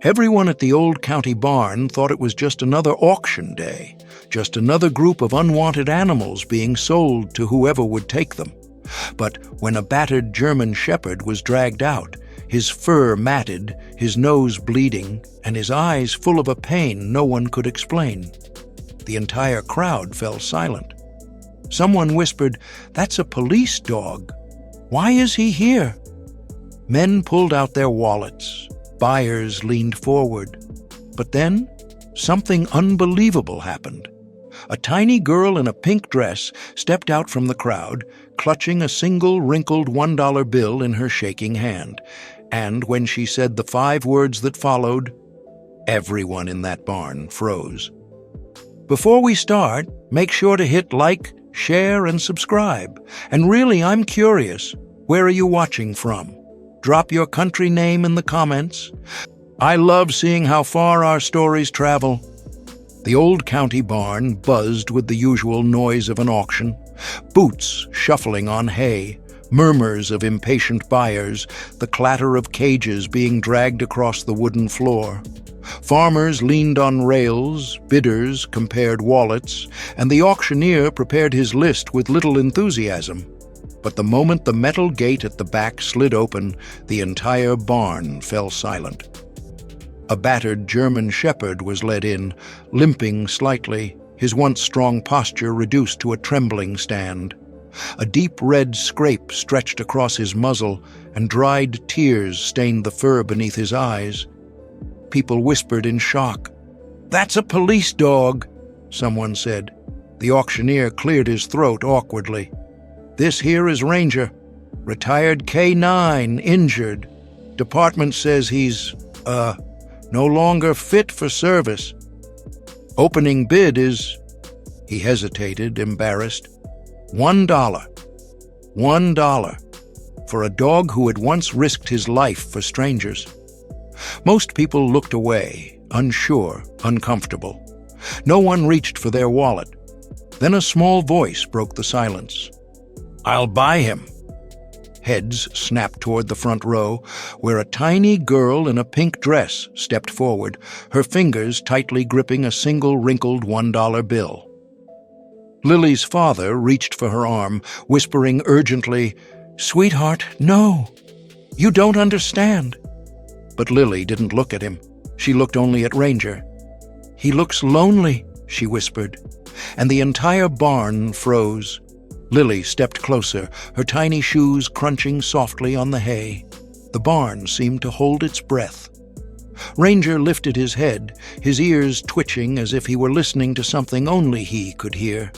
Everyone at the old county barn thought it was just another auction day, just another group of unwanted animals being sold to whoever would take them. But when a battered German shepherd was dragged out, his fur matted, his nose bleeding, and his eyes full of a pain no one could explain, the entire crowd fell silent. Someone whispered, "That's a police dog. Why is he here?" Men pulled out their wallets. Buyers leaned forward. But then, something unbelievable happened. A tiny girl in a pink dress stepped out from the crowd, clutching a single wrinkled $1 bill in her shaking hand. And when she said the 5 words that followed, everyone in that barn froze. Before we start, make sure to hit like, share, and subscribe. And really, I'm curious, where are you watching from? Drop your country name in the comments. I love seeing how far our stories travel. The old county barn buzzed with the usual noise of an auction. Boots shuffling on hay, murmurs of impatient buyers, the clatter of cages being dragged across the wooden floor. Farmers leaned on rails, bidders compared wallets, and the auctioneer prepared his list with little enthusiasm. But the moment the metal gate at the back slid open, the entire barn fell silent. A battered German shepherd was led in, limping slightly, his once strong posture reduced to a trembling stand. A deep red scrape stretched across his muzzle, and dried tears stained the fur beneath his eyes. People whispered in shock. "That's a police dog," someone said. The auctioneer cleared his throat awkwardly. "This here is Ranger. Retired K9, injured. Department says he's, no longer fit for service. Opening bid is..." He hesitated, embarrassed. $1. $1. For a dog who had once risked his life for strangers. Most people looked away, unsure, uncomfortable. No one reached for their wallet. Then a small voice broke the silence. "I'll buy him." Heads snapped toward the front row, where a tiny girl in a pink dress stepped forward, her fingers tightly gripping a single wrinkled $1 bill. Lily's father reached for her arm, whispering urgently, "Sweetheart, no! You don't understand." But Lily didn't look at him. She looked only at Ranger. "He looks lonely," she whispered, and the entire barn froze. Lily stepped closer, her tiny shoes crunching softly on the hay. The barn seemed to hold its breath. Ranger lifted his head, his ears twitching as if he were listening to something only he could hear.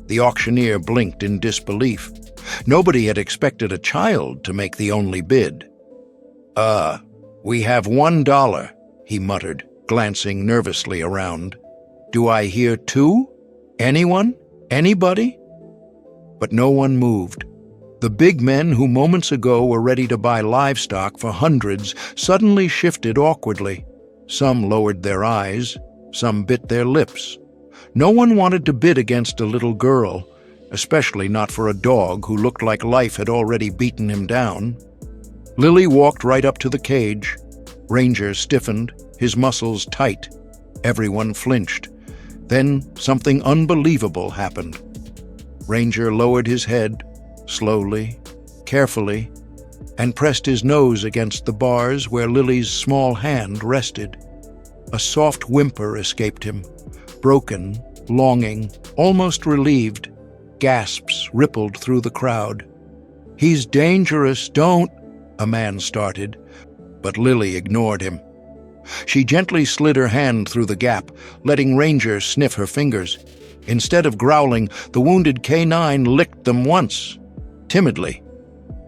The auctioneer blinked in disbelief. Nobody had expected a child to make the only bid. We have $1, he muttered, glancing nervously around. "Do I hear 2? Anyone? Anybody?" But no one moved. The big men who moments ago were ready to buy livestock for hundreds suddenly shifted awkwardly. Some lowered their eyes, some bit their lips. No one wanted to bid against a little girl, especially not for a dog who looked like life had already beaten him down. Lily walked right up to the cage. Ranger stiffened, his muscles tight. Everyone flinched. Then something unbelievable happened. Ranger lowered his head, slowly, carefully, and pressed his nose against the bars where Lily's small hand rested. A soft whimper escaped him, broken, longing, almost relieved. Gasps rippled through the crowd. "He's dangerous, don't..." a man started, but Lily ignored him. She gently slid her hand through the gap, letting Ranger sniff her fingers. Instead of growling, the wounded K9 licked them once, timidly.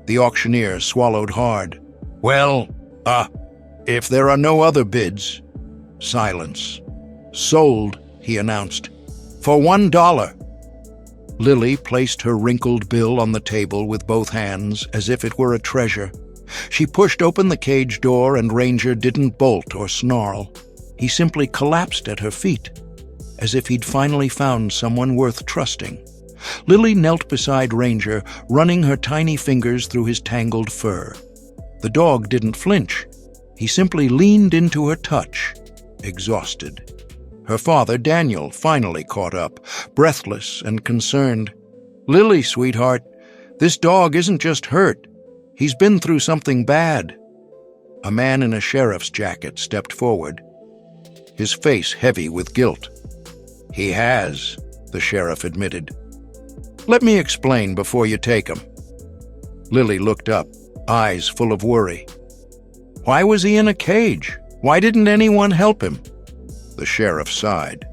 The auctioneer swallowed hard. "Well, if there are no other bids..." Silence. "Sold," he announced. "For $1. Lily placed her wrinkled bill on the table with both hands, as if it were a treasure. She pushed open the cage door, and Ranger didn't bolt or snarl. He simply collapsed at her feet, as if he'd finally found someone worth trusting. Lily knelt beside Ranger, running her tiny fingers through his tangled fur. The dog didn't flinch. He simply leaned into her touch, exhausted. Her father, Daniel, finally caught up, breathless and concerned. "Lily, sweetheart, this dog isn't just hurt. He's been through something bad." A man in a sheriff's jacket stepped forward, his face heavy with guilt. "He has," the sheriff admitted. "Let me explain before you take him." Lily looked up, eyes full of worry. "Why was he in a cage? Why didn't anyone help him?" The sheriff sighed.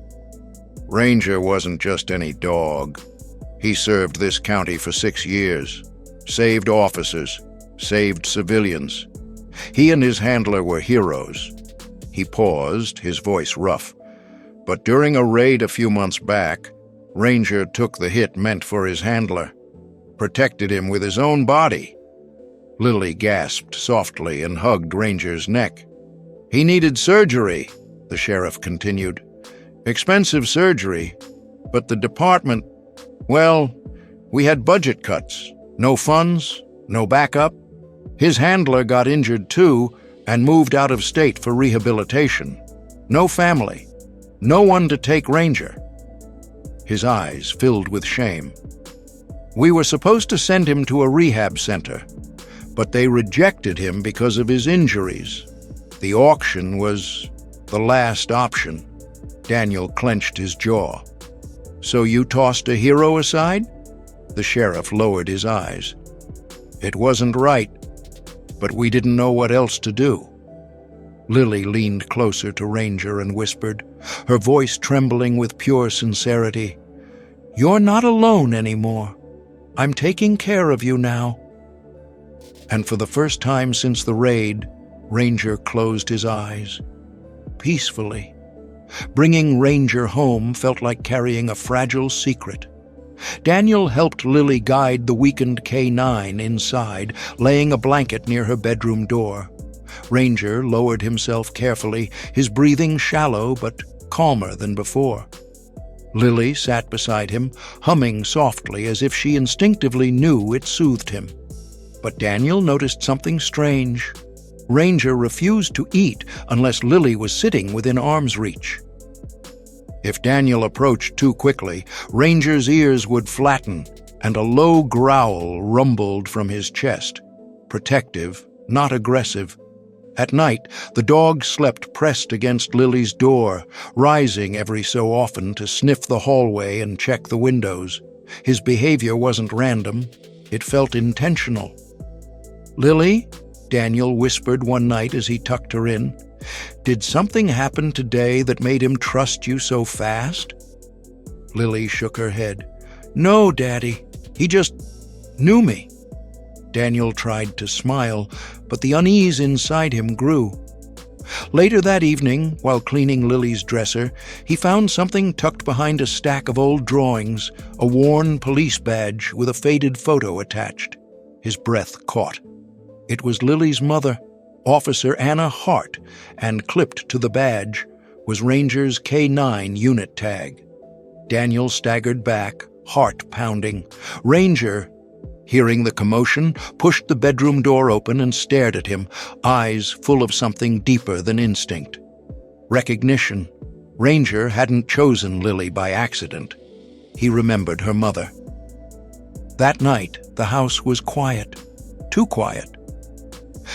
"Ranger wasn't just any dog. He served this county for 6 years, saved officers, saved civilians. He and his handler were heroes." He paused, his voice rough. "But during a raid a few months back, Ranger took the hit meant for his handler, protected him with his own body." Lily gasped softly and hugged Ranger's neck. "He needed surgery," the sheriff continued. "Expensive surgery, but the department, well, we had budget cuts. No funds, no backup. His handler got injured too and moved out of state for rehabilitation. No family, no one to take Ranger." His eyes filled with shame. "We were supposed to send him to a rehab center, but they rejected him because of his injuries. The auction was the last option." Daniel clenched his jaw. "So you tossed a hero aside?" The sheriff lowered his eyes. "It wasn't right, but we didn't know what else to do." Lily leaned closer to Ranger and whispered, her voice trembling with pure sincerity, "You're not alone anymore. I'm taking care of you now." And for the first time since the raid, Ranger closed his eyes. Peacefully. Bringing Ranger home felt like carrying a fragile secret. Daniel helped Lily guide the weakened K9 inside, laying a blanket near her bedroom door. Ranger lowered himself carefully, his breathing shallow but calmer than before. Lily sat beside him, humming softly as if she instinctively knew it soothed him. But Daniel noticed something strange. Ranger refused to eat unless Lily was sitting within arm's reach. If Daniel approached too quickly, Ranger's ears would flatten, and a low growl rumbled from his chest. Protective, not aggressive. At night, the dog slept pressed against Lily's door, rising every so often to sniff the hallway and check the windows. His behavior wasn't random. It felt intentional. "Lily," Daniel whispered one night as he tucked her in, "did something happen today that made him trust you so fast?" Lily shook her head. "No, Daddy. He just knew me." Daniel tried to smile, but the unease inside him grew. Later that evening, while cleaning Lily's dresser, he found something tucked behind a stack of old drawings, a worn police badge with a faded photo attached. His breath caught. It was Lily's mother, Officer Anna Hart, and clipped to the badge was Ranger's K9 unit tag. Daniel staggered back, heart pounding. Ranger, hearing the commotion, pushed the bedroom door open and stared at him, eyes full of something deeper than instinct. Recognition. Ranger hadn't chosen Lily by accident. He remembered her mother. That night, the house was quiet. Too quiet.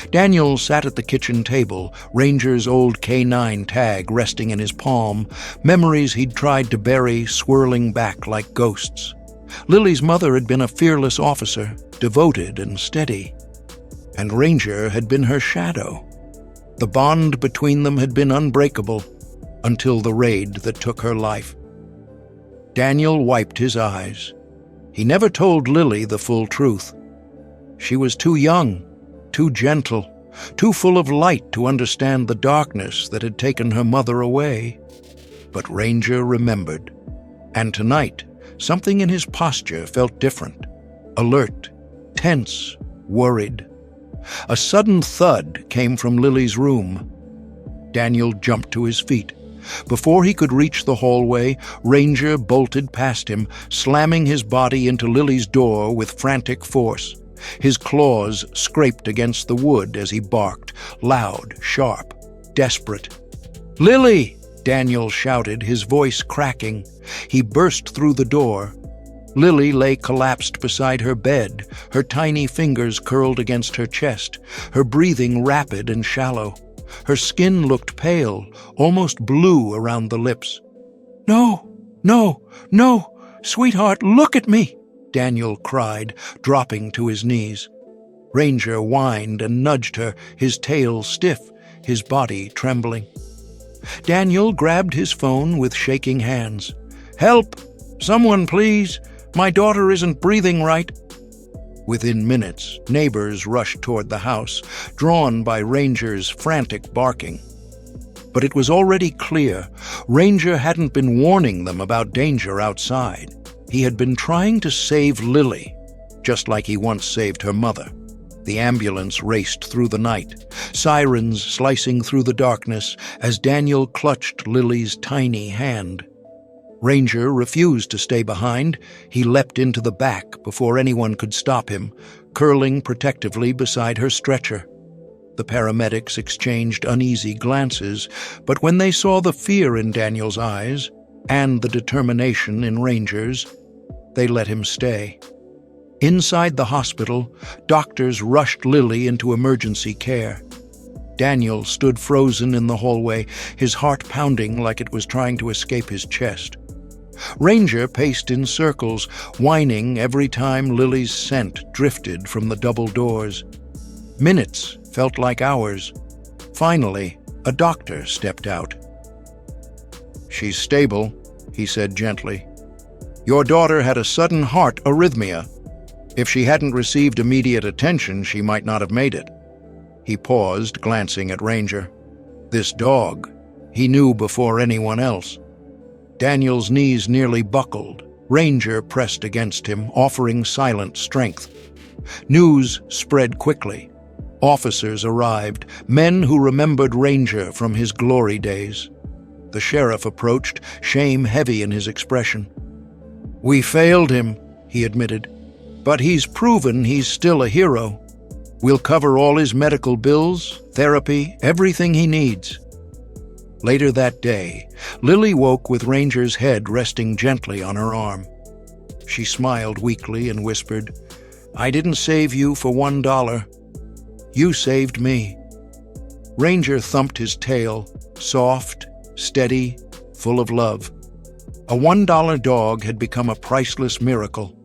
Daniel sat at the kitchen table, Ranger's old K9 tag resting in his palm, memories he'd tried to bury swirling back like ghosts. Lily's mother had been a fearless officer, devoted and steady. And Ranger had been her shadow. The bond between them had been unbreakable until the raid that took her life. Daniel wiped his eyes. He never told Lily the full truth. She was too young, too gentle, too full of light to understand the darkness that had taken her mother away. But Ranger remembered. And tonight, something in his posture felt different. Alert, tense, worried. A sudden thud came from Lily's room. Daniel jumped to his feet. Before he could reach the hallway, Ranger bolted past him, slamming his body into Lily's door with frantic force. His claws scraped against the wood as he barked, loud, sharp, desperate. "Lily!" Daniel shouted, his voice cracking. He burst through the door. Lily lay collapsed beside her bed, her tiny fingers curled against her chest, her breathing rapid and shallow. Her skin looked pale, almost blue around the lips. "No, no, no, sweetheart, look at me!" Daniel cried, dropping to his knees. Ranger whined and nudged her, his tail stiff, his body trembling. Daniel grabbed his phone with shaking hands. "Help! Someone, please! My daughter isn't breathing right." Within minutes, neighbors rushed toward the house, drawn by Ranger's frantic barking. But it was already clear Ranger hadn't been warning them about danger outside. He had been trying to save Lily, just like he once saved her mother. The ambulance raced through the night, sirens slicing through the darkness as Daniel clutched Lily's tiny hand. Ranger refused to stay behind. He leapt into the back before anyone could stop him, curling protectively beside her stretcher. The paramedics exchanged uneasy glances, but when they saw the fear in Daniel's eyes and the determination in Ranger's, they let him stay. Inside the hospital, doctors rushed Lily into emergency care. Daniel stood frozen in the hallway, his heart pounding like it was trying to escape his chest. Ranger paced in circles, whining every time Lily's scent drifted from the double doors. Minutes felt like hours. Finally, a doctor stepped out. "She's stable," he said gently. "Your daughter had a sudden heart arrhythmia. If she hadn't received immediate attention, she might not have made it." He paused, glancing at Ranger. This dog, he knew before anyone else. Daniel's knees nearly buckled. Ranger pressed against him, offering silent strength. News spread quickly. Officers arrived, men who remembered Ranger from his glory days. The sheriff approached, shame heavy in his expression. "We failed him," he admitted, "but he's proven he's still a hero. We'll cover all his medical bills, therapy, everything he needs." Later that day, Lily woke with Ranger's head resting gently on her arm. She smiled weakly and whispered, "I didn't save you for $1. You saved me." Ranger thumped his tail, soft, steady, full of love. A $1 dog had become a priceless miracle.